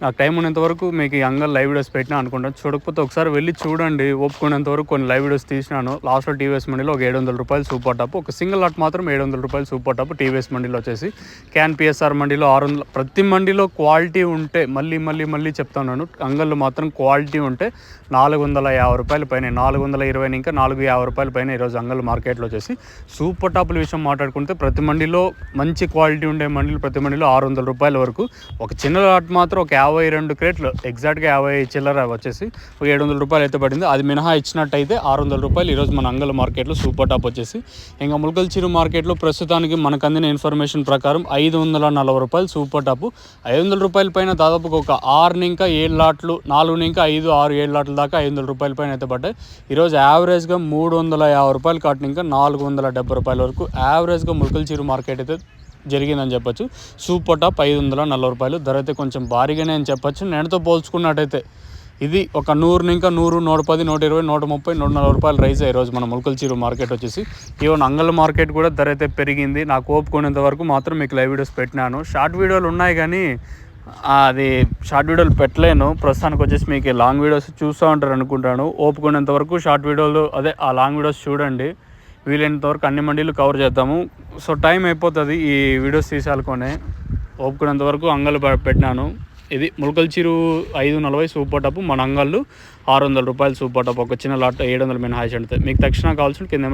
నాకు టైం ఉన్నంత వరకు మీకు ఈ అంగల్ లైవ్ వీడియోస్ పెట్టినా అనుకుంటాను. చూడకపోతే ఒకసారి వెళ్ళి చూడండి. ఒప్పుకునేంత వరకు కొన్ని లైవ్ వీడియోస్ తీసినాను. లాస్ట్లో టీవీఎస్ మండీలో ఒక 700 రూపాయలు సూపర్ టాప్, ఒక సింగిల్ లాట్ మాత్రం 700 రూపాయలు సూపర్ టాప్ టీవీఎస్ మండీలో వచ్చేసి. క్యాన్ పిఎస్ఆర్ మండీలో 600. ప్రతి మండీలో క్వాలిటీ ఉంటే మళ్ళీ చెప్తున్నాను, అంగళ్ళు మాత్రం క్వాలిటీ ఉంటే 450 రూపాయల పైన, 420 ఇంకా 450 రూపాయల పైన ఈరోజు అంగళ్ళు మార్కెట్లో వచ్చేసి. సూపర్ టాపుల విషయం మాట్లాడుకుంటే ప్రతి మండీలో మంచి క్వాలిటీ ఉండే మండీలు ప్రతి మండీలో 600 రూపాయల వరకు. ఒక చిన్న లాట్ మాత్రం ఒక 52 క్రేట్లు, ఎగ్జాక్ట్గా 50 చిల్లర వచ్చేసి ఒక 700 రూపాయలు అయితే పడింది. అది మినహా ఇచ్చినట్టయితే 600 రూపాయలు ఈరోజు మన అంగళ్ళ మార్కెట్లో సూపర్ టాప్ వచ్చేసి. ఇంకా ములకల్చిరు మార్కెట్లో ప్రస్తుతానికి మనకు అందిన ఇన్ఫర్మేషన్ ప్రకారం 540 రూపాయలు సూపర్ టాప్. 500 రూపాయల పైన దాదాపుగా ఒక 6 ఇంకా 7 లాట్లు, 4 ఇంకా 5, 6, 7 లాట్ల దాకా 500 రూపాయల పైన అయితే పడ్డాయి. ఈరోజు యావరేజ్గా 350 రూపాయలు కాటిన ఇంకా 470 రూపాయల వరకు యావరేజ్గా ములకల్చిరు మార్కెట్ అయితే జరిగిందని చెప్పొచ్చు. సూపర్ టాప్ 540 రూపాయలు ధర అయితే కొంచెం భారీగానే అని చెప్పొచ్చు. నేనుతో పోల్చుకున్నట్టయితే ఇది ఒక 100 ఇంకా 100, 110, 120, 130, 140 రూపాయలు రైజ్ అయ్యే రోజు మన ములకల్చిరు మార్కెట్ వచ్చేసి. ఈవెన్ అంగళ్ళ మార్కెట్ కూడా ధర అయితే పెరిగింది. నాకు ఓపుకునేంత వరకు మాత్రం మీకు లైవ్ వీడియోస్ పెట్టినాను. షార్ట్ వీడియోలు ఉన్నాయి కానీ అది షార్ట్ వీడియోలు పెట్టలేను ప్రస్తుతానికి వచ్చేసి. మీకు లాంగ్ వీడియోస్ చూస్తూ ఉంటారు అనుకుంటాను. ఓపుకునేంత వరకు షార్ట్ వీడియోలు అదే ఆ లాంగ్ వీడియోస్ చూడండి. వీలైనంత వరకు అన్ని మండీలు కవర్ చేద్దాము. సో టైం అయిపోతుంది ఈ వీడియోస్ తీసాలకొని. ఓపుకునేంత వరకు అంగళ్ళు పెట్టినాను. ఇది ములకల్చిరు 540 సూపర్ టాప్, మన అంగళ్ళు 600 రూపాయలు సూపర్ టాప్. ఒక చిన్న లాట్ 700 మినహాయించి. మీకు తక్షణ కావాల్సిన కింద